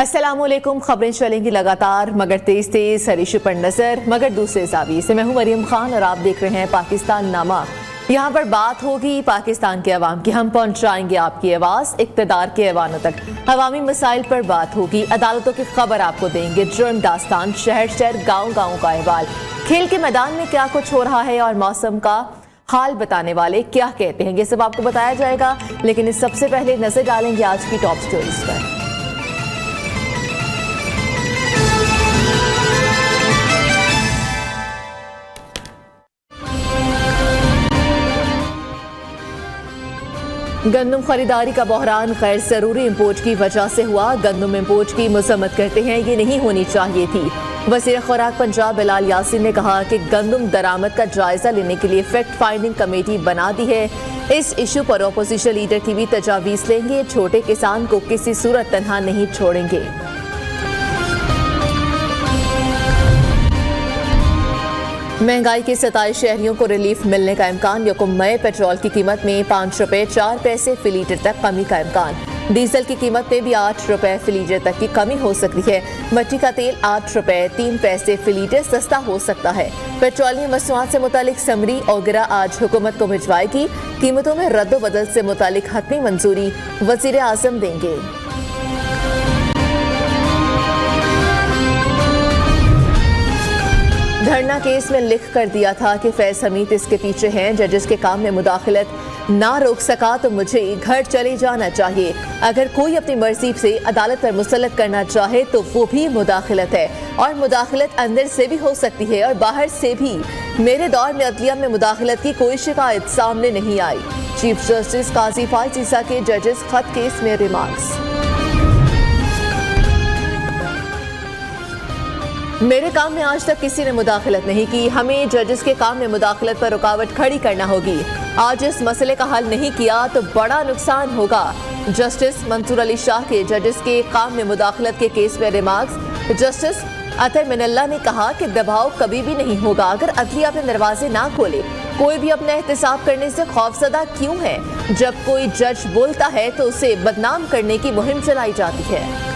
अस्सलामुअलैकुम। खबरें चलेंगी लगातार मगर तेज तेज, हर इशू पर नजर मगर दूसरे ज़ाविये से। मैं हूं मरियम खान और आप देख रहे हैं पाकिस्तान नामा। यहाँ पर बात होगी पाकिस्तान के अवाम की। हम पहुँचाएंगे आपकी आवाज़ इक़्तिदार के ऐवानों तक। अवामी मसाइल पर बात होगी, अदालतों की खबर आपको देंगे, जुर्म दास्तान, शहर शहर गाँव गाँव का अहवाल, खेल के मैदान में क्या कुछ हो रहा है और मौसम का हाल बताने वाले क्या कहते हैं, ये सब आपको बताया जाएगा। लेकिन इस सबसे पहले नजर डालेंगे आज की टॉप स्टोरीज पर। गंदम खरीदारी का बहरान गैर जरूरी इंपोर्ट की वजह से हुआ। गंदम इंपोर्ट की मजम्मत करते हैं, ये नहीं होनी चाहिए थी। वज़ीर खुराक पंजाब बिलाल यासीन ने कहा कि गंदम दरामद का जायजा लेने के लिए फैक्ट फाइंडिंग कमेटी बना दी है। इस इशू पर अपोजिशन लीडर की भी तजावीज़ लेंगे। छोटे किसान को किसी सूरत तनहा नहीं छोड़ेंगे। महंगाई के 27 शहरियों को रिलीफ मिलने का इम्कान। यकम मई पेट्रोल की कीमत में 5 रुपए 4 पैसे फी लीटर तक कमी का इम्कान। डीजल की कीमत में भी 8 रुपए फी लीटर तक की कमी हो सकती है। मट्टी का तेल 8 रुपए 3 पैसे फी लीटर सस्ता हो सकता है। पेट्रोलियम मसनूआत से मुतालिक समरी ओगरा आज हुकूमत को भिजवाएगी। कीमतों में रद्दोबदल से मुतालिक हतमी मंजूरी वजीर आजम देंगे। धरना केस में लिख कर दिया था कि फैज हमीद इसके पीछे हैं। जजेस के काम में मुदाखलत ना रोक सका तो मुझे घर चले जाना चाहिए। अगर कोई अपनी मर्जी से अदालत पर मुसल्लत करना चाहे तो वो भी मुदाखलत है, और मुदाखलत अंदर से भी हो सकती है और बाहर से भी। मेरे दौर में अदलिया में मुदाखलत की कोई शिकायत सामने नहीं आई। चीफ जस्टिस काजी फाइज ईसा के जजेस खत केस में रिमार्क्स। मेरे काम में आज तक किसी ने मुदाखलत नहीं की। हमें जजेस के काम में मुदाखलत पर रुकावट खड़ी करना होगी। आज इस मसले का हल नहीं किया तो बड़ा नुकसान होगा। जस्टिस मंसूर अली शाह के जजेस के काम में मुदाखलत के केस में रिमार्क्स। जस्टिस अतर मिनल्ला ने कहा कि दबाव कभी भी नहीं होगा अगर अदलिया अपने दरवाजे ना खोले। कोई भी अपना एहतसाब करने से खौफजदा क्यों है? जब कोई जज बोलता है तो उसे बदनाम करने की मुहिम चलाई जाती है।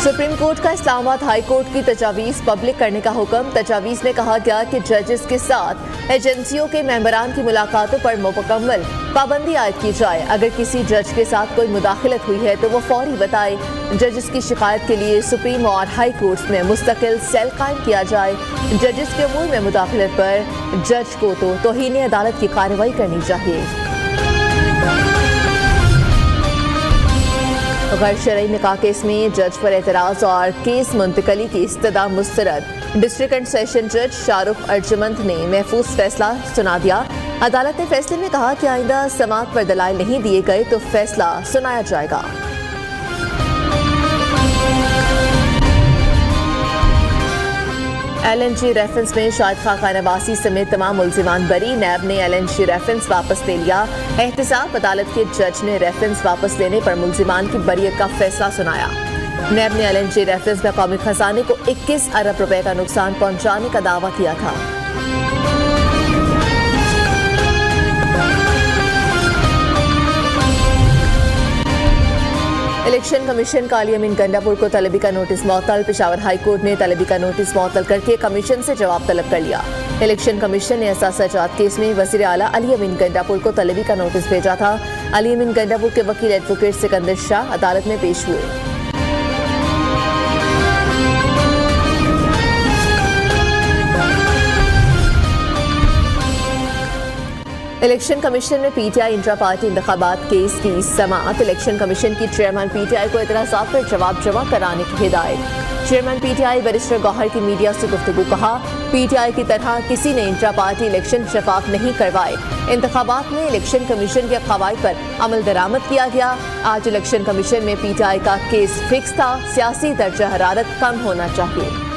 सुप्रीम कोर्ट का इस्लामाबाद हाई कोर्ट की तजावीज़ पब्लिक करने का हुक्म। तजावीज़ में कहा गया कि जजेस के साथ एजेंसियों के मेंबरान की मुलाकातों पर मुकम्मल पाबंदी आयद की जाए। अगर किसी जज के साथ कोई मुदाखलत हुई है तो वो फौरी बताए। जजेस की शिकायत के लिए सुप्रीम और हाई कोर्ट्स में मुस्तकिल सेल कायम किया जाए। जजेस के अमूर में मुदाखलत पर जज को तो तौहीन अदालत की कार्रवाई करनी चाहिए। गैर शरई निकाह केस में जज पर एतराज़ और केस मुंतकली की इस्तदा मुस्तरद। डिस्ट्रिक्ट एंड सेशन जज शाहरुख अर्जुमंद ने महफूज फैसला सुना दिया। अदालत ने फैसले में कहा कि आइंदा समाअत पर दलाइल नहीं दिए गए तो फैसला सुनाया जाएगा। LNG रेफरेंस में शाहिद खान अब्बासी समेत तमाम मुल्जिमान बरी। नैब ने LNG रेफरेंस वापस ले लिया। एहतसाब अदालत के जज ने रेफरेंस वापस लेने पर मुल्जिमान की बरियत का फैसला सुनाया। नैब ने LNG रेफरेंस में कौमी खजाने को 21 अरब रुपए का नुकसान पहुंचाने का दावा किया था। इलेक्शन कमीशन का अली अमीन गंडापुर को तलबी का नोटिस मअतल। पेशावर हाई कोर्ट ने तलबी का नोटिस मअतल करके कमीशन से जवाब तलब कर लिया। इलेक्शन कमीशन ने असासाजात केस में वज़ीर आला अली अमीन गंडापुर को तलबी का नोटिस भेजा था। अली अमीन गंडापुर के वकील एडवोकेट सिकंदर शाह अदालत में पेश हुए। इलेक्शन कमीशन ने PTI इंट्रा पार्टी इंतखाबात केस की समाअत। इलेक्शन कमीशन की चेयरमैन PTI को एतराज़ात पर जवाब जमा कराने की हिदायत। चेयरमैन PTI बैरिस्टर गौहर की मीडिया से गुफ्तगू। कहा PTI की तरह किसी ने इंट्रा पार्टी इलेक्शन शफाफ नहीं करवाए। इंतखाबात में इलेक्शन कमीशन के क़वायद पर अमल दरामद किया गया। आज इलेक्शन कमीशन में PTI का केस फिक्स था। सियासी दर्जा हरारत कम होना चाहिए।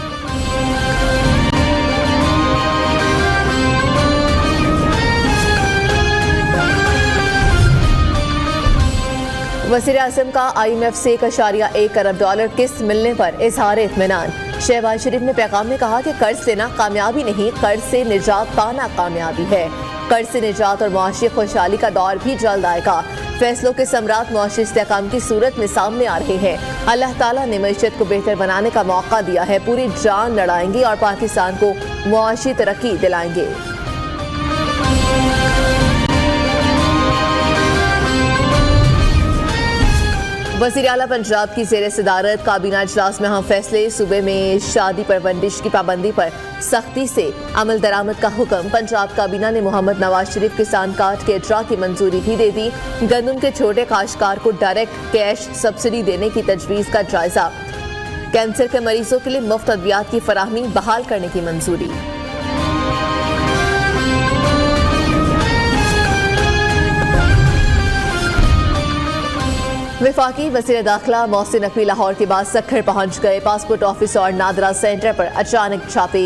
वज़ीर आज़म का IMF से $1.1 अरब किस्त मिलने पर इजहार इत्मीनान। शहबाज शरीफ ने पैगाम में कहा कि कर्ज लेना कामयाबी नहीं, कर्ज से निजात पाना कामयाबी है। कर्ज से निजात और मुआशी खुशहाली का दौर भी जल्द आएगा। फैसलों के सम्राट मुआशी इस्तेहकाम की सूरत में सामने आ रहे हैं। अल्लाह ताला ने मईशत को बेहतर बनाने का मौका दिया है। पूरी जान लड़ाएंगे और पाकिस्तान को मुआशी तरक्की दिलाएंगे। वज़ीर आला पंजाब की ज़ेर सदारत काबीना इजलास में अहम फैसले। सूबे में शादी परवरिश की पाबंदी पर सख्ती से अमल दरामद का हुक्म। पंजाब काबीना ने मोहम्मद नवाज शरीफ किसान कार्ड के इजरा की मंजूरी भी दे दी। गंदम के छोटे काश्तकार को डायरेक्ट कैश सब्सिडी देने की तजवीज़ का जायजा। कैंसर के मरीजों के लिए मुफ्त अद्वियात की फराहमी बहाल करने की मंजूरी। वफाकी वज़ीर दाखिला मोहसिन नकवी लाहौर के बाद सक्खर पहुंच गए। पासपोर्ट ऑफिस और नादरा सेंटर पर अचानक छापे।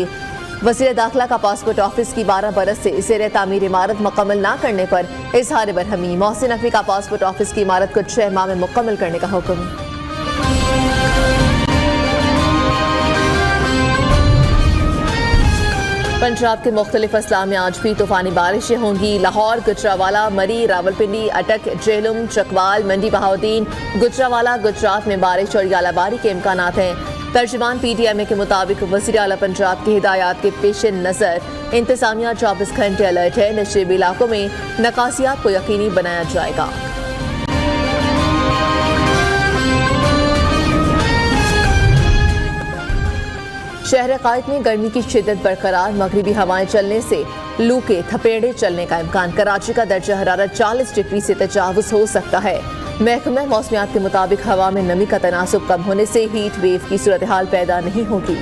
वज़ीर दाखिला का पासपोर्ट ऑफिस की 12 बरस से ज़ेर तामीर इमारत मुकम्मल न करने पर इजहार बरहमी। मोहसिन नकवी का पासपोर्ट ऑफिस की इमारत को 6 माह में मुकम्मल करने का हुक्म। पंजाब के मुख्तलिफ अजला में आज भी तूफानी बारिशें होंगी। लाहौर, गुजरावाला, मरी, रावलपिंडी, अटक, जेहलम, चकवाल, मंडी बहाउद्दीन, गुजरावाला, गुजरात में बारिश और यालाबारी के इम्कानात हैं। तर्जुमान PTI के मुताबिक वज़ीर आला पंजाब की हिदायत के पेश नज़र इंतजामिया 24 घंटे अलर्ट है। नशीबी इलाकों में नकासियात को यकीनी बनाया जाएगा। शहर कायद में गर्मी की शिद्दत बरकरार। मगरिबी हवाएं चलने से लू के थपेड़े चलने का इम्कान। कराची का दर्जा हरारत 40 डिग्री से तजावुज हो सकता है। महकमा मौसमियात के मुताबिक हवा में नमी का तनासुब कम होने से हीट वेव की सूरत हाल पैदा नहीं होगी।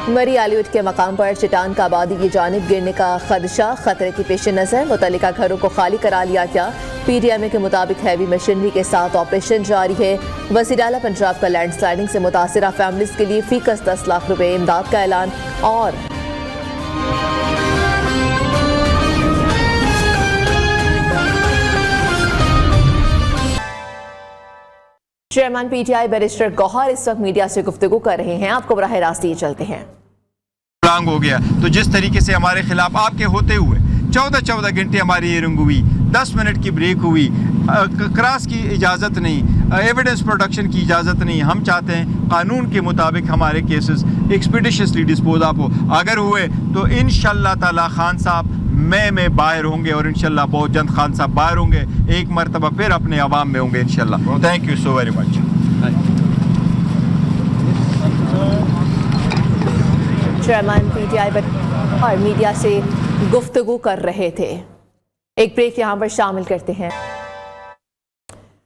मरी आलिउड के मकाम पर चट्टान का आबादी की जानिब गिरने का खदशा। खतरे के पेश नज़र मुतल्लिका घरों को खाली करा लिया गया। PTI के मुताबिक हैवी मशीनरी के साथ ऑपरेशन जारी है। वज़ीर आला पंजाब का लैंडस्लाइडिंग से मुतासिरा फैमिलीज के लिए फीकस 10 लाख रुपए इमदाद का ऐलान। और चेयरमैन PTI बैरिस्टर गौहर इस वक्त मीडिया से गुफ्तगू कर रहे हैं। आपको बराह रास्त ये चलते हैं। हो गया तो जिस तरीके से हमारे खिलाफ आपके होते हुए 14 घंटे हमारी हियरिंग हुई, 10 मिनट की ब्रेक हुई, क्रॉस की इजाज़त नहीं, एविडेंस प्रोडक्शन की इजाज़त नहीं। हम चाहते हैं कानून के मुताबिक हमारे केसेस एक्सपीडिशियसली डिस्पोज ऑफ हो। अगर हुए तो इंशाल्लाह ताला खान साहब में बाहर होंगे और इंशाल्लाह बहुत जल्द खान साहब बाहर होंगे। एक मरतबा फिर अपने अवाम में होंगे इंशाल्लाह। Thank you so very much. Chairman PTI और मीडिया से गुफ्तगू कर रहे थे। एक ब्रेक यहाँ पर शामिल करते हैं।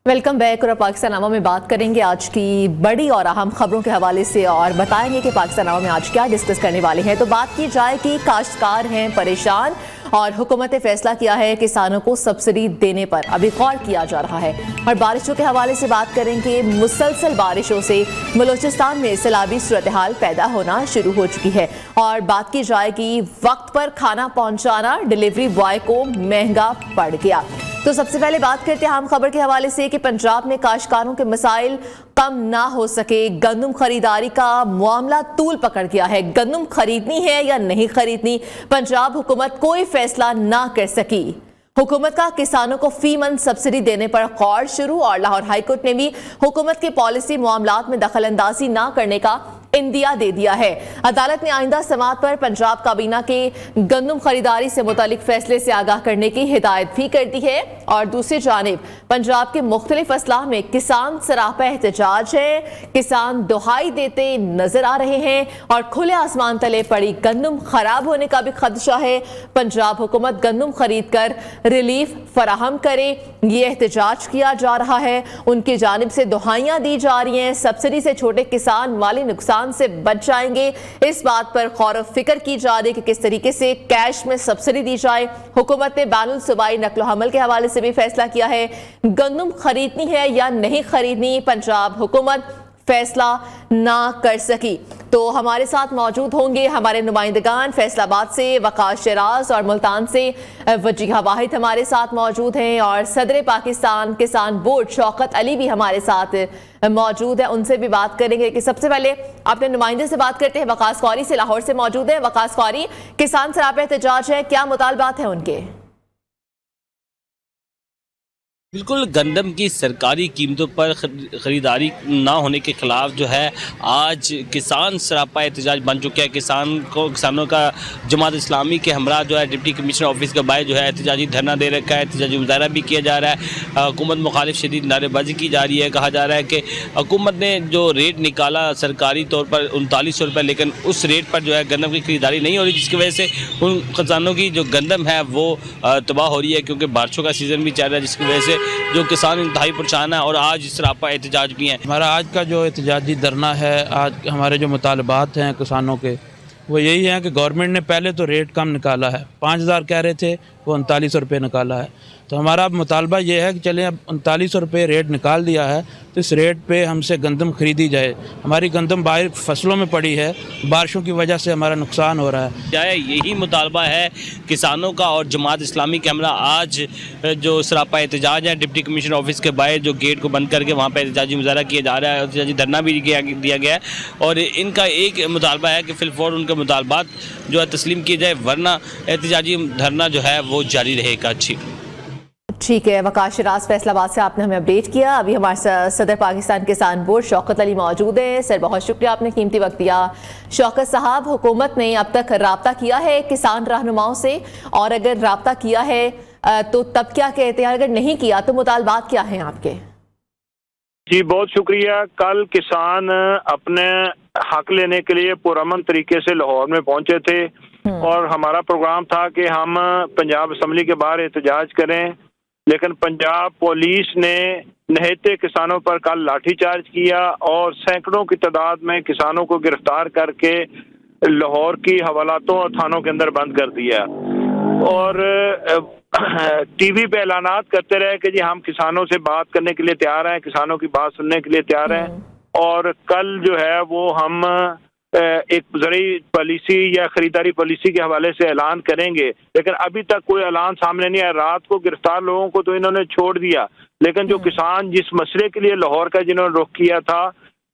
Welcome back. और पाकिस्तान नामा में बात करेंगे आज की बड़ी और अहम खबरों के हवाले से और बताएंगे कि पाकिस्तान नामा में आज क्या डिस्कस करने वाले हैं। तो बात की जाए कि काश्तकार हैं परेशान और हुकूमत ने फैसला किया है किसानों को सब्सिडी देने पर अभी गौर किया जा रहा है। और बारिशों के हवाले से बात करेंगे। मुसलसल बारिशों से बलूचिस्तान में सैलाबी सूरत हाल पैदा होना शुरू हो चुकी है। और बात की जाए कि वक्त पर खाना पहुंचाना डिलीवरी बॉय को महंगा पड़ गया। तो सबसे पहले बात करते हैं आम खबर के हवाले से कि पंजाब में काश्तकारों के मसाइल कम ना हो सके। गंदम खरीदारी का मामला तूल पकड़ गया है। गंदम खरीदनी है या नहीं खरीदनी, पंजाब हुकूमत कोई फैसला ना कर सकी। हुकूमत का किसानों को फी मंथ सब्सिडी देने पर गौर शुरू। और लाहौर हाईकोर्ट ने भी हुकूमत के पॉलिसी मामलात में दखल अंदाजी ना करने का इंदिया दे दिया है। अदालत ने आइंदा समात पर पंजाब काबीना के गंदम खरीदारी से मुतालिक फैसले से आगाह करने की हिदायत भी कर दी है। और दूसरी जानिब पंजाब के मुख्तलिफ अजला में किसान सरापा एहतजाज है। किसान दुहाई देते नजर आ रहे हैं और खुले आसमान तले पड़ी गंदम खराब होने का भी खदशा है। पंजाब हुकूमत गंदम खरीद कर रिलीफ फराहम करे, ये एहतजाज किया जा रहा है। उनकी जानिब से दुहाइयां दी जा रही हैं। सब्सिडी से छोटे किसान माली नुकसान से बच जाएंगे। इस बात पर गौर व फिक्र की जा रही है कि किस तरीके से कैश में सब्सिडी दी जाए। हुकूमत ने बैनुल सूबाई नकलो हमल के हवाले से भी फैसला किया है। गंदम खरीदनी है या नहीं खरीदनी, पंजाब हुकूमत फैसला ना कर सकी। तो हमारे साथ मौजूद होंगे हमारे नुमाइंदगान फैसलाबाद से वकास शराज और मुल्तान से वजीहा वाहिद हमारे साथ मौजूद हैं और सदर पाकिस्तान किसान बोर्ड शौकत अली भी हमारे साथ मौजूद है, उनसे भी बात करेंगे कि सबसे पहले अपने नुमाइंदे से बात करते हैं। वकास कौरी से लाहौर से मौजूद है। वकास कौरी, किसान सरापा एहतजाज है, क्या मुतालबात हैं उनके? बिल्कुल, गंदम की सरकारी कीमतों पर ख़रीदारी ना होने के ख़िलाफ़ जो है आज किसान सरापा एहतजाज बन चुका है। किसानों का जमात इस्लामी के हमरा जो है डिप्टी कमिश्नर ऑफिस के बाहर जो है एहतजाजी धरना दे रखा है, एहतजाजी मुजाहरा भी किया जा रहा है। हुकूमत मुखालिफ शदीद नारेबाजी की जा रही है। कहा जा रहा है कि हुकूमत ने जो रेट निकाला सरकारी तौर पर 3900 रुपये, लेकिन उस रेट पर जो है गंदम की खरीदारी नहीं हो रही, जिसकी वजह से उन किसानों की जो गंदम है वो तबाह हो रही है, क्योंकि बारिशों का सीज़न भी चल रहा है, जिसकी वजह से जो किसान इंतहाई परेशान है। और आज सरापा एहतजाज भी हैं। हमारा आज का जो एहतजाजी धरना है, आज हमारे जो मुतालबात हैं किसानों के, वो यही है कि गवर्नमेंट ने पहले तो रेट कम निकाला है, 5000 कह रहे थे, वो 3900 रुपये निकाला है। तो हमारा मुतालबा ये है कि चलें, अब 3900 रुपये रेट निकाल दिया है तो इस रेट पे हमसे गंदम खरीदी जाए। हमारी गंदम बाहर फसलों में पड़ी है, बारिशों की वजह से हमारा नुकसान हो रहा है। यही मुतालबा है किसानों का और जमात इस्लामी के हमरा आज जो सरापा एहतजाज है डिप्टी कमिश्नर ऑफिस के बाहर जो गेट को बंद करके वहाँ पर एहतजाजी मुजाहरा किया जा रहा है, एहतजाजी धरना भी दिया गया है। और इनका एक मुतालबा है कि फिलफौर उनके मुतालबात जो है तस्लीम किए जाए, वरना एहतजाजी धरना जो है वो जारी रहेगा। ठीक है, वकास शराज फैसलाबाद से आपने हमें अपडेट किया। अभी हमारे सदर पाकिस्तान किसान बोर्ड शौकत अली मौजूद हैं। सर, बहुत शुक्रिया, आपने कीमती वक्त दिया। शौकत साहब, हुकूमत ने अब तक राब्ता किया है किसान रहनुमाओं से, और अगर राब्ता किया है तो तब क्या कहते हैं, अगर नहीं किया तो मुतालबात क्या हैं आपके? जी बहुत शुक्रिया। कल किसान अपने हक लेने के लिए पुरअमन तरीके से लाहौर में पहुंचे थे और हमारा प्रोग्राम था कि हम पंजाब असम्बली के बाहर एहतजाज करें, लेकिन पंजाब पुलिस ने निहत्ते किसानों पर कल लाठीचार्ज किया और सैकड़ों की तादाद में किसानों को गिरफ्तार करके लाहौर की हवालातों और थानों के अंदर बंद कर दिया। और टीवी पे ऐलानात करते रहे कि जी हम किसानों से बात करने के लिए तैयार हैं, किसानों की बात सुनने के लिए तैयार हैं। और कल जो है वो हम एक ज़रूरी पॉलिसी या खरीदारी पॉलिसी के हवाले से ऐलान करेंगे, लेकिन अभी तक कोई ऐलान सामने नहीं आया। रात को गिरफ्तार लोगों को तो इन्होंने छोड़ दिया, लेकिन जो किसान जिस मसले के लिए लाहौर का जिन्होंने रुख किया था,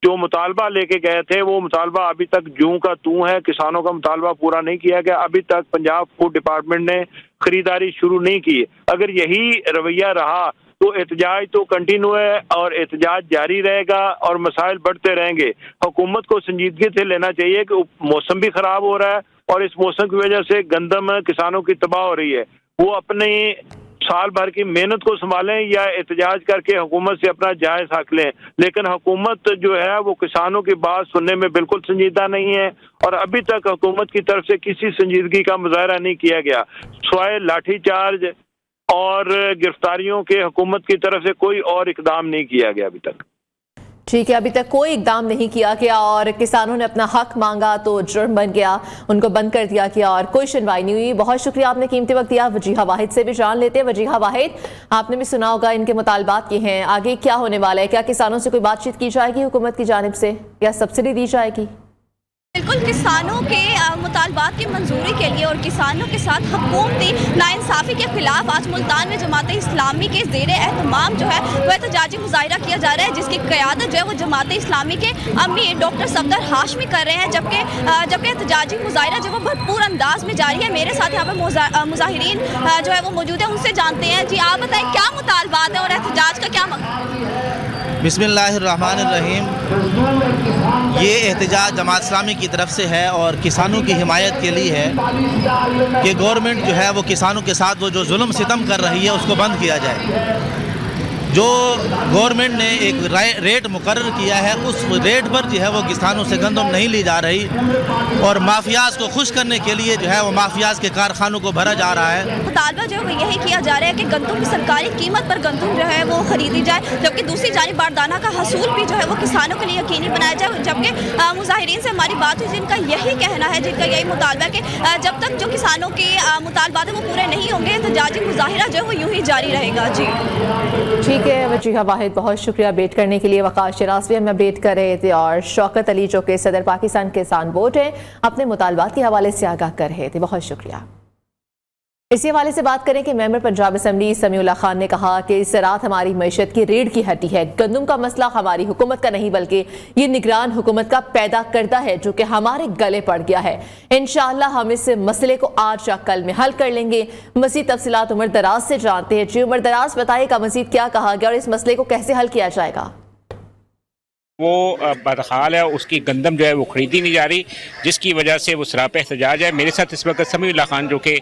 जो मुतालबा लेके गए थे, वो मुतालबा अभी तक जूं का तूं है। किसानों का मुतालबा पूरा नहीं किया गया। अभी तक पंजाब फूड डिपार्टमेंट ने खरीदारी शुरू नहीं की। अगर यही रवैया रहा तो एहतजाज तो कंटिन्यू है और एहतजाज जारी रहेगा और मसाइल बढ़ते रहेंगे। हुकूमत को संजीदगी से लेना चाहिए कि मौसम भी खराब हो रहा है और इस मौसम की वजह से गंदम किसानों की तबाह हो रही है। वो अपनी साल भर की मेहनत को संभालें या एहतजाज करके हुकूमत से अपना जायज़ हक लें, लेकिन हुकूमत जो है वो किसानों की बात सुनने में बिल्कुल संजीदा नहीं है और अभी तक हुकूमत की तरफ से किसी संजीदगी का मुजाहरा नहीं किया गया। सिवाय लाठीचार्ज और गिरफ्तारियों के हुकूमत की तरफ से कोई और इकदाम नहीं किया गया अभी तक। ठीक है, अभी तक कोई इकदाम नहीं किया गया और किसानों ने अपना हक मांगा तो जुर्म बन गया, उनको बंद कर दिया गया और कोई सुनवाई नहीं हुई। बहुत शुक्रिया, आपने कीमती वक्त दिया। वजीहा वाहिद से भी जान लेते हैं। वजीहा वाहिद, आपने भी सुना होगा इनके मुतालबात ये हैं, आगे क्या होने वाला है? क्या किसानों से कोई बातचीत की जाएगी हुकूमत की जानिब से, या सब्सिडी दी जाएगी? बिल्कुल, किसानों के मुतालबात की मंजूरी के लिए और किसानों के साथ हुकूमती नाइंसाफ़ी के खिलाफ आज मुल्तान में जमात इस्लामी के ज़ेर एहतमाम जो है वो एहतजाजी मुजाहिरा किया जा रहा है, जिसकी क़यादत जो है वो जमात इस्लामी के अमीर डॉक्टर सफदर हाशमी कर रहे हैं। जबकि एहतजाजी मुजाहिरा जो वो भरपूर अंदाज में जारी है। मेरे साथ यहाँ पर मुजाहिरीन जो है वो मौजूद है, उनसे जानते हैं। जी आप बताएं, क्या मुतालबात है और एहतजाज का क्या? बिस्मिल्लाहिर्रहमानिर्रहीम। ये एहतजाज जमात इस्लामी की तरफ से है और किसानों की हिमायत के लिए है कि गवर्नमेंट जो है वो किसानों के साथ वो जो जुल्म सितम कर रही है उसको बंद किया जाए। जो गवर्नमेंट ने एक रेट मुकर्रर किया है, उस रेट पर जो है वो किसानों से गंदम नहीं ली जा रही और माफियाज को खुश करने के लिए जो है वो माफियाज के कारखानों को भरा जा रहा है। मुतालबा जो है यही किया जा रहा है कि गंदम की सरकारी कीमत पर गंदम जो है वो खरीदी जाए, जबकि दूसरी जानिब बारदाना का हसूल भी जो है वो किसानों के लिए यकीनी बनाया जाए। जबकि मुजाहिरीन से हमारी बात हुई, जिनका यही कहना है, जिनका यही मुतालबा है कि जब तक जो किसानों के मुतालबात है वो पूरे नहीं होंगे, एहतजाजी मुजाहिरा जो है वो यूँ ही जारी रहेगा। जी ठीक है वजीहा वाहिद, बहुत शुक्रिया अपडेट करने के लिए। वक़ार शराज भी हमें अपडेट कर रहे थे और शौकत अली जो कि सदर पाकिस्तान किसान बोर्ड है अपने मुतालबात के हवाले से आगाह कर रहे थे, बहुत शुक्रिया। इसी हवाले से बात करें कि मेंबर पंजाब असम्बली समीउल्लाह खान ने कहा कि ज़राअत हमारी मईशत की रीढ़ की हड्डी है। गंदम का मसला हमारी हुकूमत का नहीं बल्कि ये निगरान हुकूमत का पैदा करता है जो कि हमारे गले पड़ गया है। इंशाअल्लाह हम इस मसले को आज या कल में हल कर लेंगे। मज़ीद तफसीलात उमर दराज से जानते हैं। जी उमर दराज, बताइएगा मज़ीद क्या कहा गया और इस मसले को कैसे हल किया जाएगा? वो बदहाल है, उसकी गंदम जो है वो ख़रीदी नहीं जा रही, जिसकी वजह से वो सरापा एहतजाज है। मेरे साथ इस वक्त समीउल्लाह खान जो कि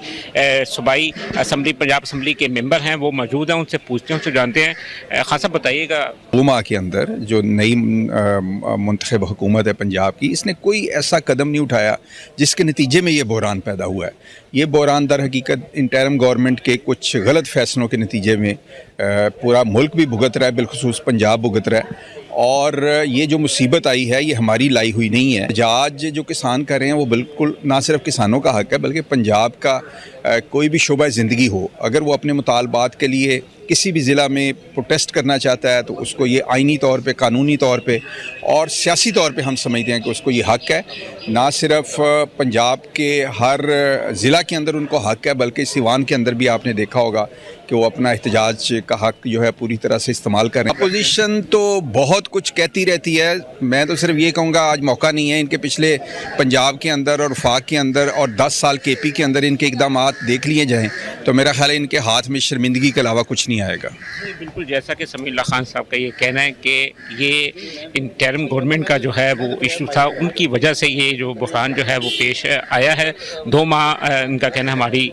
सूबाई असम्बली पंजाब असम्बली के मेंबर हैं वो मौजूद हैं, उनसे पूछते हैं, उनसे जानते हैं। खान साहब बताइएगा, 2 माह के अंदर जो नई मुंतखब हुकूमत है पंजाब की, इसने कोई ऐसा कदम नहीं उठाया जिसके नतीजे में ये बहरान पैदा हुआ है। ये बहरान दर हकीकत इंटरिम गवर्नमेंट के कुछ गलत फैसलों के नतीजे में पूरा मुल्क भी भुगत रहा है, बिलखुसूस पंजाब भुगत रहा है। और ये जो मुसीबत आई है ये हमारी लाई हुई नहीं है। एहतजाज जो किसान कर रहे हैं वो बिल्कुल ना सिर्फ किसानों का हक है बल्कि पंजाब का कोई भी शोबा ज़िंदगी हो, अगर वो अपने मुतालबात के लिए किसी भी ज़िला में प्रोटेस्ट करना चाहता है तो उसको ये आइनी तौर पे, कानूनी तौर पे और सियासी तौर पे हम समझते हैं कि उसको ये हक़ है। ना सिर्फ पंजाब के हर ज़िला के अंदर उनको हक़ है बल्कि सिवान के अंदर भी आपने देखा होगा कि वो अपना एहतजाज का हक़ जो है पूरी तरह से इस्तेमाल कर रहे हैं। अपोजिशन तो बहुत कुछ कहती रहती है, मैं तो सिर्फ ये कहूँगा आज मौका नहीं है। इनके पिछले पंजाब के अंदर और वफाक के अंदर और 10 साल KP के अंदर इनके इक़दाम देख लिए जाएँ तो मेरा ख्याल है इनके हाथ में शर्मिंदगी के अलावा कुछ नहीं आएगा। बिल्कुल जैसा कि समीउल्लाह खान साहब का ये कहना है कि ये इंटरिम गवर्नमेंट का जो है वो इशू था, उनकी वजह से ये जो बहरान जो है वो पेश आया है। 2 माह इनका कहना हमारी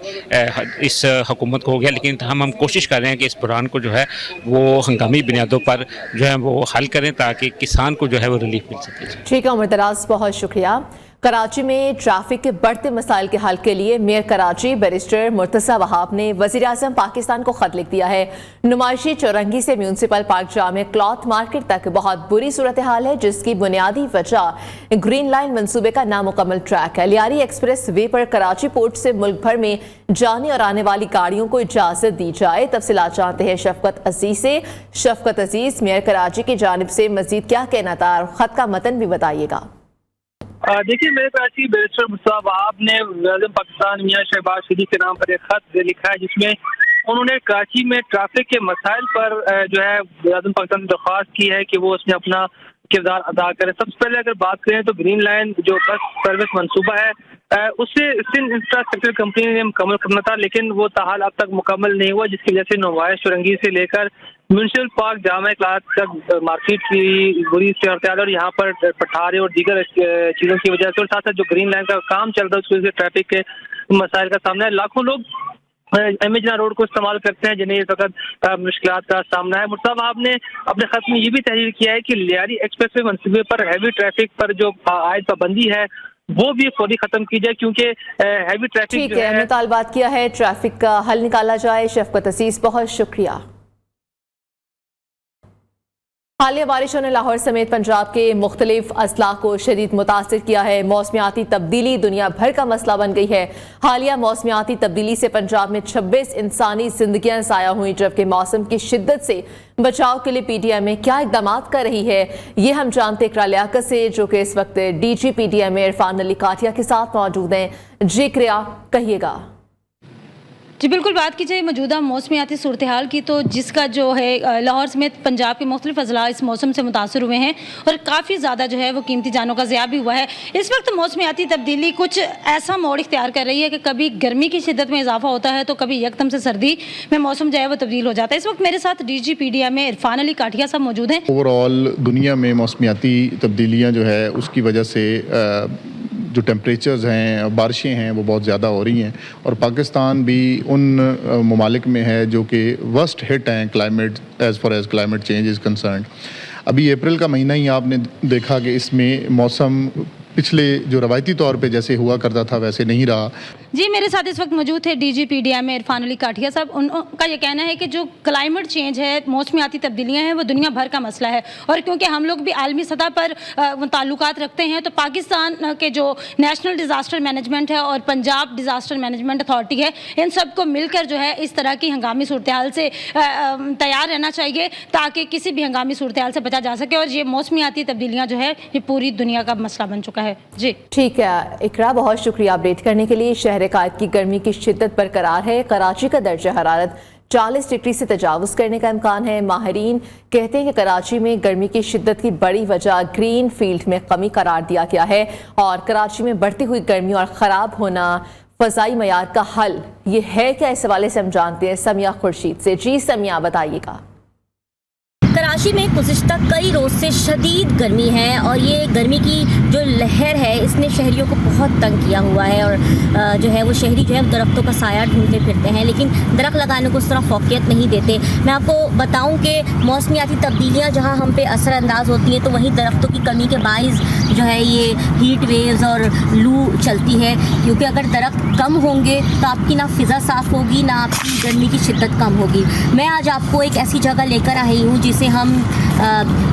इस हुकूमत को हो गया, लेकिन हम कोशिश कर रहे हैं कि इस बहरान को जो है वो हंगामी बुनियादों पर जो है वो हल करें ताकि किसान को जो है वो रिलीफ मिल सके। ठीक है उमर दराज, बहुत शुक्रिया। कराची में ट्रैफिक के बढ़ते मसाइल के हल के लिए मेयर कराची बैरिस्टर मुर्तज़ा वहाब ने वज़ीर आज़म पाकिस्तान को ख़त लिख दिया है। नुमाइशी चौरंगी से म्यूनसिपल पार्क जामे क्लॉथ मार्केट तक बहुत बुरी सूरत हाल है जिसकी बुनियादी वजह ग्रीन लाइन मंसूबे का नामुकम्मल ट्रैक है। लियारी एक्सप्रेस वे पर कराची पोर्ट से मुल्क भर में जाने और आने वाली गाड़ियों को इजाज़त दी जाए। तफसीलात जानते हैं शफकत अजीज़ से। शफकत अजीज़, मेयर कराची की जानिब से मज़ीद क्या कहना था और ख़त का मतन भी बताइएगा। देखिए, मेरे कराची बैरिस्टर मुर्तज़ा वहाब ने वज़ीर पाकिस्तान मियां शहबाज शरीफ के नाम पर एक खत लिखा है जिसमें उन्होंने कराची में ट्रैफिक के मसाइल पर जो है वज़ीर पाकिस्तान से दरख्वास्त की है कि वो उसमें अपना किरदार अदा करें। सबसे पहले अगर बात करें तो ग्रीन लाइन जो बस सर्विस मनसूबा है उससे सिंध इंफ्रास्ट्रक्चर कंपनी ने मुकम्मल करना था, लेकिन वो ताहाल अब तक मुकम्मल नहीं हुआ, जिसकी वजह से नुमाइश चौरंगी से लेकर म्यूनसिपल पार्क जामा क्लास तक मार्केट की बुरी सूरत हाल और यहाँ पर पठारे और दीगर चीज़ों की वजह से और साथ साथ जो ग्रीन लाइन का काम चल रहा है उसकी वजह से ट्रैफिक के मसाइल का सामना है। लाखों लोग एमेजना रोड को इस्तेमाल करते हैं जिन्हें इस वक्त मुश्किलात का सामना है। मुर्तज़ा वहाब ने अपने खत में ये भी तहरीर किया है कि लियारी एक्सप्रेस वे मंसूबे पर हैवी ट्रैफिक पर जो आयद पाबंदी है वो भी फौरी खत्म की जाए क्योंकि हैवी ट्रैफिक ठीक है, मुतालबात किया है ट्रैफिक का हल निकाला जाए। शफकत अजीज, बहुत शुक्रिया। हालिया बारिशों ने लाहौर समेत पंजाब के मुख्तलिफ अजला को शदीद मुतासर किया है। मौसमियाती तब्दीली दुनिया भर का मसला बन गई है। हालिया मौसमियाती तब्दीली से पंजाब में 26 इंसानी जिंदगियां ज़ाया हुई, जबकि मौसम की शिद्दत से बचाव के लिए PDM क्या इकदाम कर रही है ये हम जानते इकरा लियाकत से, जो कि इस वक्त DG PDM इरफान अली काठिया के साथ मौजूद हैं। जी क्रिया, कहिएगा। जी बिल्कुल, बात की जाए मौजूदा मौसमियाती सूरत हाल की तो जिसका जो है लाहौर समेत पंजाब के मुख्तलिफ अजला इस मौसम से मुतासर हुए हैं और काफ़ी ज़्यादा जो है वो कीमती जानों का ज़िया भी हुआ है। इस वक्त मौसमियाती तब्दीली कुछ ऐसा मोड़ इख्तियार कर रही है कि कभी गर्मी की शिद्दत में इजाफा होता है तो कभी यकदम से सर्दी में मौसम जो है वो तब्दील हो जाता है। इस वक्त मेरे साथ DG PDM में इरफान अली काठिया साहब मौजूद हैं। ओवरऑल दुनिया में मौसमियाती तब्दीलियाँ जो है उसकी वजह से जो टेम्परेचर्स हैं, बारिशें हैं, वो बहुत ज़्यादा हो रही हैं और पाकिस्तान भी उन ममालिक में है जो कि वर्स्ट हिट हैं climate as far as climate change is concern. अभी अप्रैल का महीना ही आपने देखा कि इसमें मौसम पिछले जो रवायती तौर पे जैसे हुआ करता था वैसे नहीं रहा। जी, मेरे साथ इस वक्त मौजूद थे DGPDM में इरफान अली काठिया साहब। उनका ये कहना है कि जो क्लाइमेट चेंज है, मौसमियाती तब्दीलियाँ हैं, वो दुनिया भर का मसला है और क्योंकि हम लोग भी आलमी सतह पर ताल्लुकात रखते हैं, तो पाकिस्तान के जो नेशनल डिज़ास्टर मैनेजमेंट है और पंजाब डिज़ास्टर मैनेजमेंट अथॉरिटी है, इन सबको मिलकर जो है इस तरह की हंगामी सूरत हाल से तैयार रहना चाहिए ताकि किसी भी हंगामी सूरत हाल से बचा जा सके। और ये मौसमियाती तब्दीलियाँ जो है ये पूरी दुनिया का मसला बन चुका है। जी ठीक है इकरा, बहुत शुक्रिया अपडेट करने के लिए। शहर कायद की गर्मी की शिद्दत बरकरार है। कराची का दर्जा हरारत 40 डिग्री से तजावुज़ करने का इम्कान है। माहिरीन कहते हैं कि कराची में गर्मी की शिद्दत की बड़ी वजह ग्रीन फील्ड में कमी करार दिया गया है और कराची में बढ़ती हुई गर्मी और ख़राब होना फ़ज़ाई मयार का हल ये है क्या, इस हवाले से हम जानते हैं समिया खुर्शीद से। जी समिया, बताइएगा। कराची में गुज़िश्ता कई रोज़ से शदीद गर्मी है और ये गर्मी की जो लहर है इसने शहरियों को बहुत तंग किया हुआ है और जो है वो शहरी जो है दरख्तों का साया ढूंढते फिरते हैं, लेकिन दरख्त लगाने को उस तरह फोकियत नहीं देते। मैं आपको बताऊं कि मौसमियाती तब्दीलियां जहां हम पे असरअंदाज होती हैं तो वहीं दरख्तों की कमी के बाइस जो है ये हीट वेव्स और लू चलती है, क्योंकि अगर दरख्त कम होंगे तो आपकी ना फ़िज़ा साफ़ होगी ना आपकी गर्मी की शिद्दत कम होगी। मैं आज आपको एक ऐसी जगह लेकर आई हूँ जिसे हम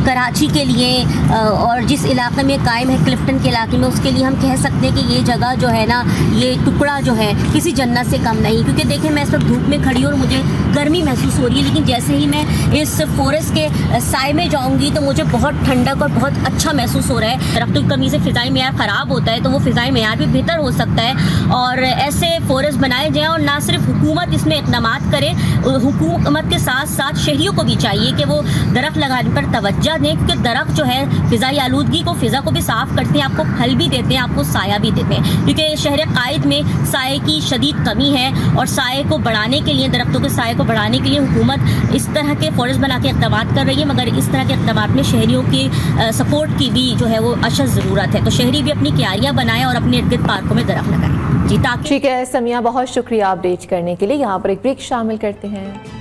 कराची के लिए और जिस इलाके में कायम है क्लिफ्टन के इलाके में, उसके लिए हम कह सकते हैं कि ये जगह जो है ना, ये टुकड़ा जो है किसी जन्नत से कम नहीं। क्योंकि देखें, मैं इस वक्त धूप में खड़ी हूँ और मुझे गर्मी महसूस हो रही है, लेकिन जैसे ही मैं इस फॉरेस्ट के साए में जाऊँगी तो मुझे बहुत ठंडक और बहुत अच्छा महसूस हो रहा है। दरख्तों की कमी से फ़िज़ाई मेयार ख़राब होता है तो वो फ़िज़ाई मेयार भी बेहतर हो सकता है और ऐसे फॉरेस्ट बनाए जाएँ और ना सिर्फ हुकूमत इसमें इक़दामात करे, हुकूमत के साथ साथ शहरियों को भी चाहिए कि वो दरख्त लगाने पर तवज्जो दें, क्योंकि दरख्त जो है फ़िज़ाई आलूदगी को, फ़िज़ा को भी साफ़ करते हैं, आपको फल भी देते हैं, आपको साया भी देते हैं। क्योंकि शहर कायद में साए की शदीद कमी है और साए को बढ़ाने के लिए, दरख्तों के साए को बढ़ाने के लिए हुकूमत इस तरह के फॉरेस्ट बना के इक़दाम कर रही है, मगर इस तरह के इक़दाम में शहरियों की सपोर्ट की भी जो है वो अशद ज़रूरत है। तो शहरी भी अपनी क्यारियाँ बनाएं और अपने इर्द गिर्द पार्कों में दरख्त लगाएं। जी ठीक है समिया, बहुत शुक्रिया अपडेट करने के लिए। यहाँ पर एक ब्रेक शामिल करते हैं।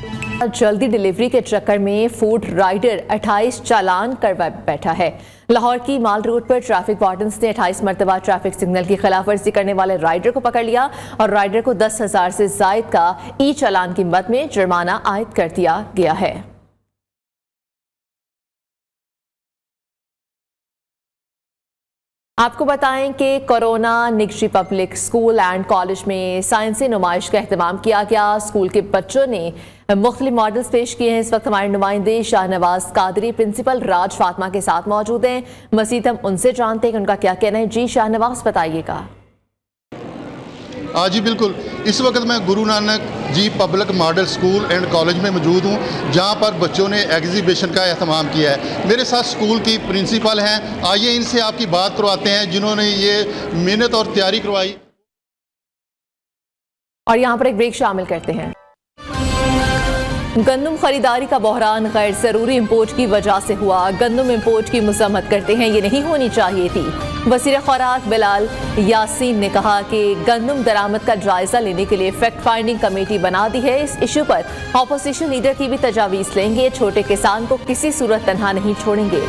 जल्दी डिलीवरी के चक्कर में फूड राइडर 28 चालान करवा बैठा है। लाहौर की माल रोड पर ट्रैफिक वार्डन्स ने 28 मरतबा ट्रैफिक सिग्नल की खिलाफवर्जी करने वाले राइडर को पकड़ लिया और राइडर को 10,000 से जायद का ई चालान की मद में जुर्माना आयद कर दिया गया है। आपको बताएं कि कोरोना निगशी पब्लिक स्कूल एंड कॉलेज में साइंसी नुमाइश का एहतमाम किया गया। स्कूल के बच्चों ने मुख्तलिफ मॉडल्स पेश किए हैं। इस वक्त हमारे नुमाइंदे शाहनवाज कादरी प्रिंसिपल राज फातिमा के साथ मौजूद हैं। मज़ीद हम उनसे जानते हैं कि उनका क्या कहना है। जी शाहनवाज, बताइएगा। जी बिल्कुल, इस वक्त मैं Guru Nanak ji public model school and college में मौजूद हूँ, जहाँ पर बच्चों ने एग्जीबिशन का एहतमाम किया है। मेरे साथ स्कूल की प्रिंसिपल हैं, आइए इनसे आपकी बात करवाते हैं जिन्होंने ये मेहनत और तैयारी करवाई। और यहाँ पर एक ब्रेक शामिल करते हैं। गंदम खरीदारी का बहरान गैर जरूरी इंपोर्ट की वजह से हुआ। गंदम इंपोर्ट की मजम्मत करते हैं, ये नहीं होनी चाहिए थी। वज़ीर खुराक बिलाल यासीन ने कहा कि गंदम दरामद का जायजा लेने के लिए फैक्ट फाइंडिंग कमेटी बना दी है। इस इशू पर अपोजिशन लीडर की भी तजावीज़ लेंगे। छोटे किसान को किसी सूरत तनहा नहीं छोड़ेंगे।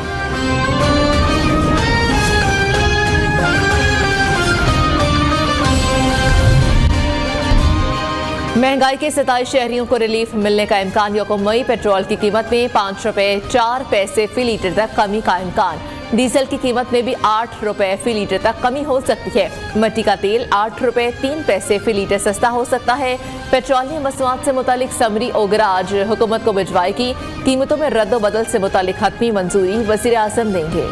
महंगाई के 27 शहरियों को रिलीफ मिलने का इम्कान। यौम मई पेट्रोल की कीमत में 5 रुपए 4 पैसे फी लीटर तक कमी का इम्कान। डीजल की कीमत में भी 8 रुपए फी लीटर तक कमी हो सकती है। मिट्टी का तेल 8 रुपए 3 पैसे फी लीटर सस्ता हो सकता है। पेट्रोलियम मसनूआत से मुतालिक समरी ओगराज हुकूमत को भिजवाएगी। कीमतों में रद्द बदल से मुतालिक हतमी मंजूरी वज़ीर आज़म देंगे।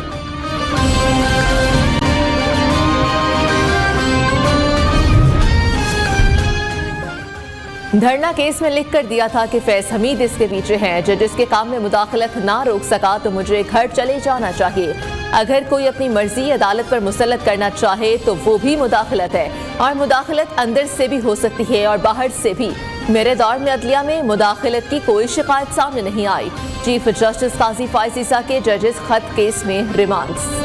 धरना केस में लिख कर दिया था कि फैज हमीद इसके पीछे हैं। जजेस के काम में मुदाखलत ना रोक सका तो मुझे घर चले जाना चाहिए। अगर कोई अपनी मर्जी अदालत पर मुसल्लत करना चाहे तो वो भी मुदाखलत है और मुदाखलत अंदर से भी हो सकती है और बाहर से भी। मेरे दौर में अदलिया में मुदाखलत की कोई शिकायत सामने नहीं आई। चीफ जस्टिस काजी फायज ईसा के जजेस खत केस में रिमांड्स।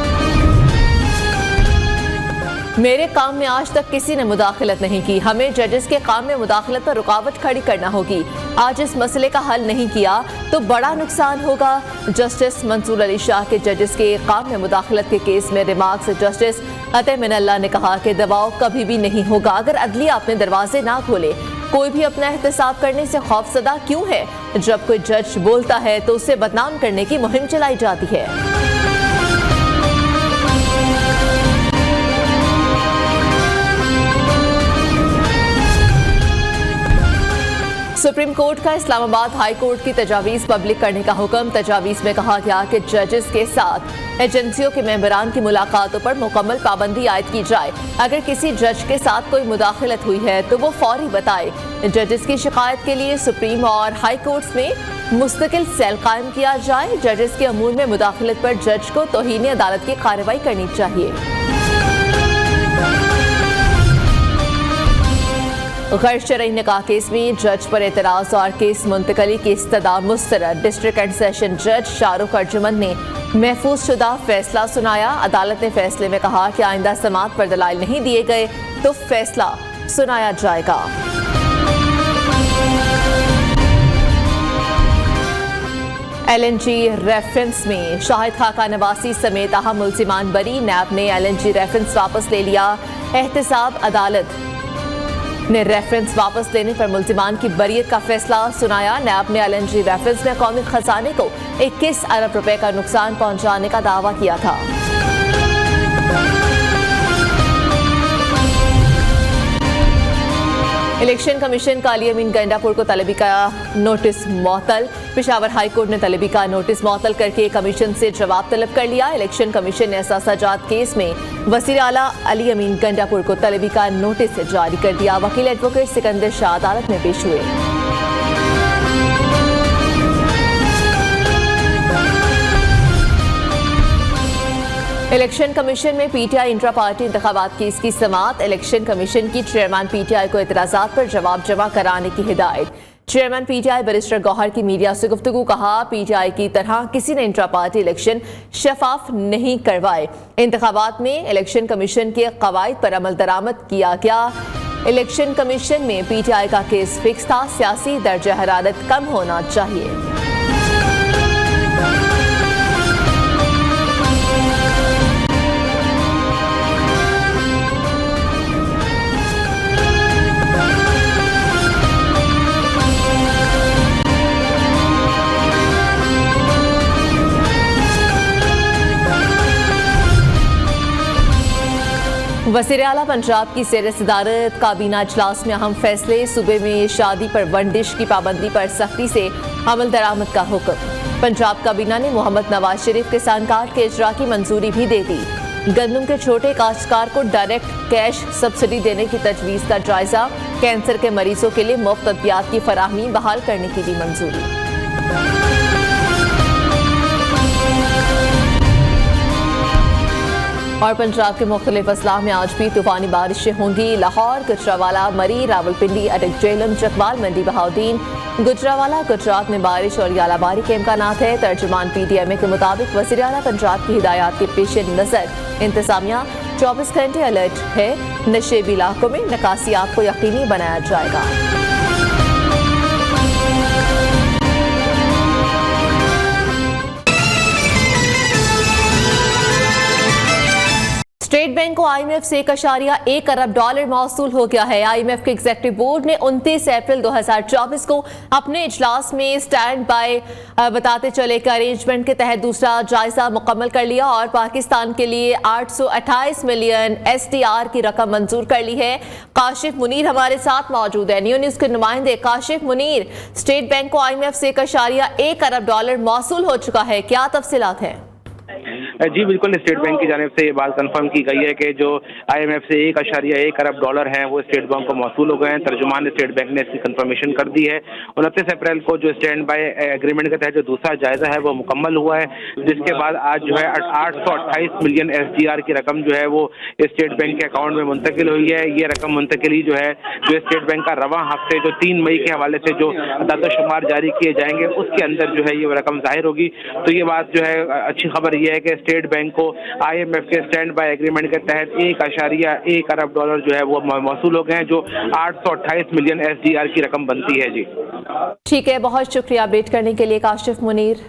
मेरे काम में आज तक किसी ने मुदाखलत नहीं की। हमें जजेस के काम में मुदाखलत पर रुकावट खड़ी करना होगी। आज इस मसले का हल नहीं किया तो बड़ा नुकसान होगा। जस्टिस मंसूर अली शाह के जजेस के काम में मुदाखलत के केस में रिमार्क्स। जस्टिस अतः मिनल्ला ने कहा कि दबाव कभी भी नहीं होगा अगर अदलिया अपने दरवाजे ना खोले। कोई भी अपना एहतसाब करने से खौफजदा क्यों है? जब कोई जज बोलता है तो उसे बदनाम करने की मुहिम चलाई जाती है। सुप्रीम कोर्ट का इस्लामाबाद हाई कोर्ट की तजावीज़ पब्लिक करने का हुक्म। तजावीज़ में कहा गया कि जजेस के साथ एजेंसियों के मेंबरान की मुलाकातों पर मुकम्मल पाबंदी आयद की जाए। अगर किसी जज के साथ कोई मुदाखलत हुई है तो वो फौरी बताए। जजेस की शिकायत के लिए सुप्रीम और हाई कोर्ट्स में मुस्तकिल सेल कायम किया जाए। जजेस के अमूर में मुदाखलत पर जज को तौहीन अदालत की कार्रवाई करनी चाहिए। गैर शरई निकाह केस में जज पर एतराज़ और केस मुंतकली की इस्तदा मुस्तरद। डिस्ट्रिक्ट एंड सेशन जज शाहरुख अर्जुमन ने महफूज शुदा फैसला सुनाया। अदालत ने फैसले में कहा कि आइंदा समाअत पर दलाइल नहीं दिए गए तो फैसला सुनाया जाएगा। LNG रेफरेंस में शाहिद खाका नवासी समेत अहम मुल्जिमान बरी। नैब ने LNG रेफरेंस वापस ले लिया। एहतसाब अदालत ने रेफरेंस वापस लेने पर मुल्जिमान की बरीयत का फैसला सुनाया। नैब ने LNG रेफरेंस में कौमी खजाने को 21 अरब रुपए का नुकसान पहुंचाने का दावा किया था। इलेक्शन कमीशन का अली अमीन गंडापुर को तलबी का नोटिस मअतल। पेशावर हाई कोर्ट ने तलबी का नोटिस मअतल करके कमीशन से जवाब तलब कर लिया। इलेक्शन कमीशन ने एहसासाजात केस में वज़ीर आला अली अमीन गंडापुर को तलबी का नोटिस जारी कर दिया। वकील एडवोकेट सिकंदर शाह अदालत में पेश हुए। इलेक्शन कमीशन में PTI इंट्रा पार्टी इंतखाबात केस की समाअत। इलेक्शन कमीशन की चेयरमैन PTI को एतराज़ात पर जवाब जमा कराने की हिदायत। चेयरमैन PTI बैरिस्टर गौहर की मीडिया से गुफ्तगू। कहा PTI की तरह किसी ने इंट्रा पार्टी इलेक्शन शफाफ नहीं करवाए। इंतखाबात में इलेक्शन कमीशन के कवायद पर अमल दरामद किया गया। इलेक्शन कमीशन में PTI का केस फिक्स था। सियासी दर्जा हरारत कम होना चाहिए। वज़ीर आला पंजाब की ज़ेर सदारत काबीना इजलास में अहम फैसले। सूबे में शादी पर बंदिश की पाबंदी पर सख्ती से अमल दरामद का हुक्म। पंजाब काबीना ने मोहम्मद नवाज शरीफ किसान कार्ड के इजरा की मंजूरी भी दे दी। गंदम के छोटे काश्तकार को डायरेक्ट कैश सब्सिडी देने की तजवीज़ का जायजा। कैंसर के मरीजों के लिए मुफ्त अद्वियात की फराहमी बहाल करने की भी मंजूरी। और पंजाब के मुख्तलिफ अजला में आज भी तूफानी बारिशें होंगी। लाहौर, गुजरावाला, मरी, रावलपिंडी, अटक जेलम, चकवाल, मंडी बहाउद्दीन, गुजरावाला, गुजरात में बारिश और यालाबारी के इम्कानात है। तर्जुमान PTI के मुताबिक वज़ीर आला पंजाब की हिदायत के पेश नज़र इंतजामिया 24 घंटे अलर्ट है। नशेबी इलाकों में निकासियात को यकीनी बनाया जाएगा। स्टेट बैंक को IMF से $1.1 अरब मौसूल हो गया है। IMF के एग्जीक्यूटिव बोर्ड ने 29 अप्रैल 2024 को अपने इजलास में स्टैंड बाय बताते चले कि अरेंजमेंट के तहत दूसरा जायजा मुकम्मल कर लिया और पाकिस्तान के लिए 828 मिलियन SDR की रकम मंजूर कर ली है। काशिफ मुनीर हमारे साथ मौजूद है, न्यू न्यूज़ के नुमाइंदे। काशिफ मुनीर, स्टेट बैंक को IMF से $1.1 अरब मौसूल हो चुका है, क्या तफसीलात हैं? जी बिल्कुल, स्टेट बैंक की जानिब से ये बात कंफर्म की गई है कि जो IMF से $1.1 अरब हैं वो स्टेट बैंक को मौसूल हो गए हैं। तर्जुमान स्टेट बैंक ने इसकी कंफर्मेशन कर दी है। 29 अप्रैल को जो स्टैंड बाय एग्रीमेंट के तहत जो दूसरा जायजा है वो मुकम्मल हुआ है, जिसके बाद आज जो है 828 मिलियन SDR की रकम जो है वो स्टेट बैंक के अकाउंट में मुंतकिल हुई है। ये रकम मुंतकिली जो है जो स्टेट बैंक का रवां हफ्ते जो 3 मई के हवाले से जो अदाद-ओ-शुमार जारी किए जाएंगे उसके अंदर जो है ये रकम जाहिर होगी। तो ये बात जो है अच्छी खबर ये है कि स्टेट बैंक को IMF के स्टैंड बाय एग्रीमेंट के तहत $1.1 अरब जो है वो मौसूल हो गए हैं, जो 828 मिलियन SDR की रकम बनती है। जी ठीक है, बहुत शुक्रिया अपडेट करने के लिए काशिफ मुनीर।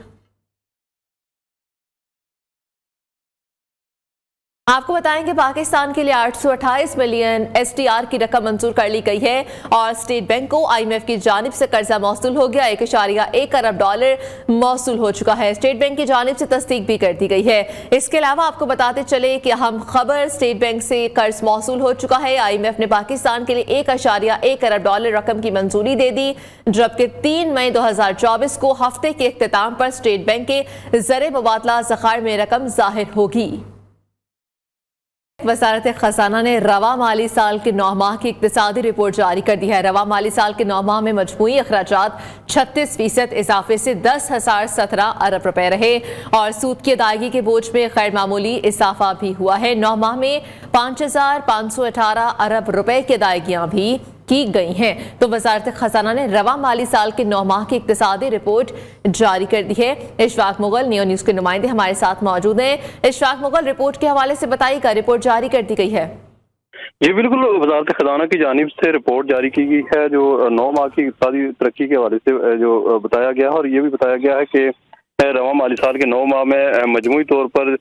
आपको बताएं कि पाकिस्तान के लिए 828 मिलियन SDR की रकम मंजूर कर ली गई है और स्टेट बैंक को IMF की जानिब से कर्जा मौसूल हो गया। 1.1 अरब डॉलर मौसूल हो चुका है। स्टेट बैंक की जानिब से तस्दीक भी कर दी गई है। इसके अलावा आपको बताते चले कि अहम खबर, स्टेट बैंक से कर्ज मौसूल हो चुका है। IMF ने पाकिस्तान के लिए 1.1 अरब डॉलर रकम की मंजूरी दे दी, जबकि 3 मई 2024 को हफ्ते के इख्तिताम पर स्टेट बैंक के ज़र मुबादला ज़खायर में रकम ज़ाहिर होगी। वज़ारत ख़ज़ाना ने रवा माली साल के 9 माह की इक़्तिसादी रिपोर्ट जारी कर दी है। रवा माली साल के 9 माह में मजमूई अखराजात 36% इजाफे से 10,017 अरब रुपए रहे और सूद की अदायगी के बोझ में गैर मामूली इजाफा भी हुआ है। 9 माह में 5,518 अरब रुपए की अदायगियाँ भी की गई हैं। तो वज़ारत ख़ज़ाना ने रवा माली साल के 9 माह की इक़्तिसादी रिपोर्ट जारी कर दी है। इशफाक मुगल नियो न्यूज़ के नुमाइंदे हमारे साथ मौजूद हैं। इशफाक मुगल, रिपोर्ट के हवाले से बताइएगा, रिपोर्ट जारी कर दी गई है। ये बिल्कुल वज़ारत ख़ज़ाना की जानिब से रिपोर्ट जारी की गई है, जो 9 माह की इक़्तिसादी तरक्की के हवाले से जो बताया गया है। और ये भी बताया गया है कि रवा माली साल के 9 माह में मजमूई तौर पर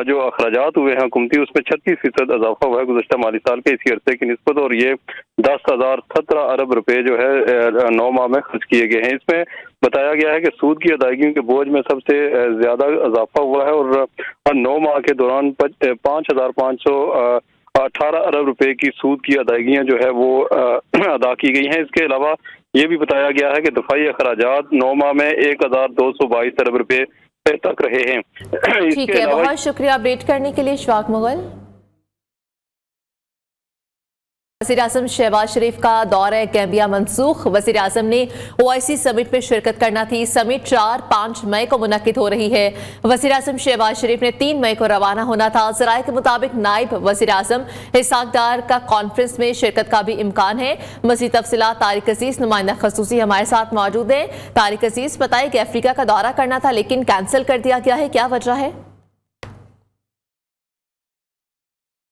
जो अखराजात हुए हैं हुकूमती, उसमें 36% इजाफा हुआ है गुज़श्ता माली साल के इसी अरसे की निस्बत, और ये 10,017 अरब रुपए जो है 9 माह में खर्च किए गए हैं। इसमें बताया गया है कि सूद की अदायगियों के बोझ में सबसे ज्यादा इजाफा हुआ है और 9 माह के दौरान 5,518 अरब रुपए की सूद की अदायगियां जो है वो अदा की गई हैं। इसके अलावा ये भी बताया गया है कि दफाई अखराजात 9 माह में 1,222 अरब रुपए तक रहे हैं। ठीक है, बहुत शुक्रिया अपडेट करने के लिए इशफाक मुगल। वज़ीर-ए-आज़म शहबाज शरीफ का दौरा गैम्बिया मनसूख। वज़ीर-ए-आज़म ने OIC समिट में शिरकत करना थी। समिट 4-5 मई को मुनक्किद हो रही है। वज़ीर-ए-आज़म शहबाज शरीफ ने 3 मई को रवाना होना था। ज़राए के मुताबिक नायब वज़ीर-ए-आज़म इसहाक डार का कॉन्फ्रेंस में शिरकत का भी इम्कान है। मज़ीद तफसीलात तारिक अजीज़ नुमाइंदा खसूसी हमारे साथ मौजूद हैं। तारिक अजीज़, बताइए कि अफ्रीका का दौरा करना था लेकिन कैंसिल कर दिया गया है, क्या वजह है?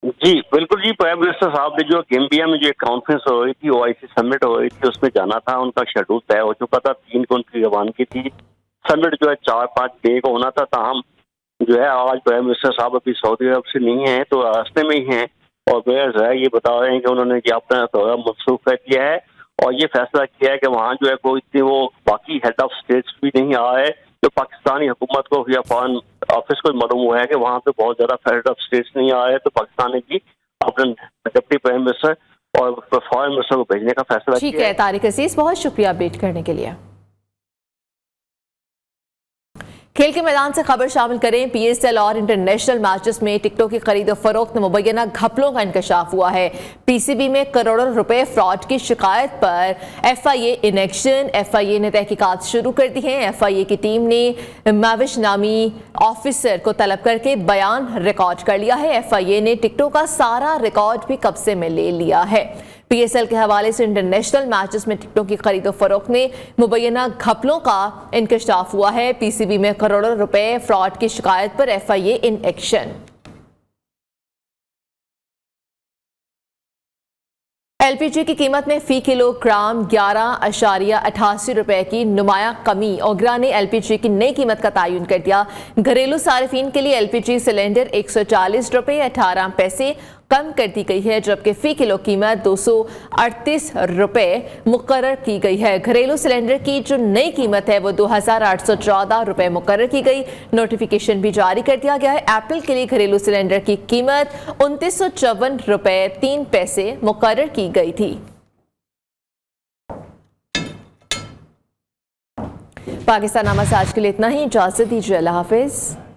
जी बिल्कुल जी, प्राइम मिनिस्टर साहब ने जो गैम्बिया में जो एक कॉन्फ्रेंस हो रही थी, OIC समिट हो रही थी, उसमें जाना था। उनका शेड्यूल तय हो चुका था, 3 को उनकी रवानगी थी। समिट जो है 4-5 मई को होना था। ताहम जो है आज प्राइम मिनिस्टर साहब अभी सऊदी अरब से नहीं है, तो रास्ते में ही हैं और जो है ये बता रहे हैं कि उन्होंने ये अपना दौरा मनसूख कर दिया है और ये फैसला किया है कि वहाँ जो है कोई इतनी वो बाकी हेड ऑफ स्टेट्स भी नहीं आ रहे। तो पाकिस्तानी हुकूमत को या फॉरेन ऑफिस को मालूम हुआ है कि वहाँ पे बहुत ज्यादा हेड ऑफ स्टेट्स नहीं आ रहे, तो पाकिस्तान ने भी अपने डिप्टी प्राइम मिनिस्टर और फॉरेन मिनिस्टर को भेजने का फैसला किया। ठीक है तारिक अजीज, बहुत शुक्रिया अपडेट करने के लिए। खेल के मैदान से खबर शामिल करें। PSL और इंटरनेशनल मैचेस में टिकटों की खरीद और फरोख्त में मुबैना घपलों का इंकशाफ हुआ है। PCB में करोड़ों रुपए फ्रॉड की शिकायत पर FIA इन एक्शन। FIA ने तहकीकात शुरू कर दी है। FIA की टीम ने माविश नामी ऑफिसर को तलब करके बयान रिकॉर्ड कर लिया है। FIA ने टिकटों का सारा रिकॉर्ड भी कब्जे में ले लिया है। PSL के हवाले से इंटरनेशनल मैचेस में टिकटों की खरीद और फरोख्त में मुबैना घपलों का इंकशाफ हुआ है। PCB में करोड़ों रुपए फ्रॉड की शिकायत पर FIA इन एक्शन। LPG की कीमत में फी किलोग्राम 11.88 रुपए की नुमाया कमी। ओगरा ने LPG की नई कीमत का तयन कर दिया। घरेलू सार्फिन के लिए LPG सिलेंडर 140 रुपए 18 पैसे कम कर दी गई है, जबकि फी किलो कीमत 238 रुपए मुकर्रर की गई है। घरेलू सिलेंडर की जो नई कीमत है वो 2814 रुपए मुकर्रर की गई। नोटिफिकेशन भी जारी कर दिया गया है। एप्पल के लिए घरेलू सिलेंडर की कीमत 2954 रुपए 3 पैसे मुकर्रर की गई थी। पाकिस्तान नामा से आज के लिए इतना ही। इजाजत दीजिए, अल्लाह हाफिज।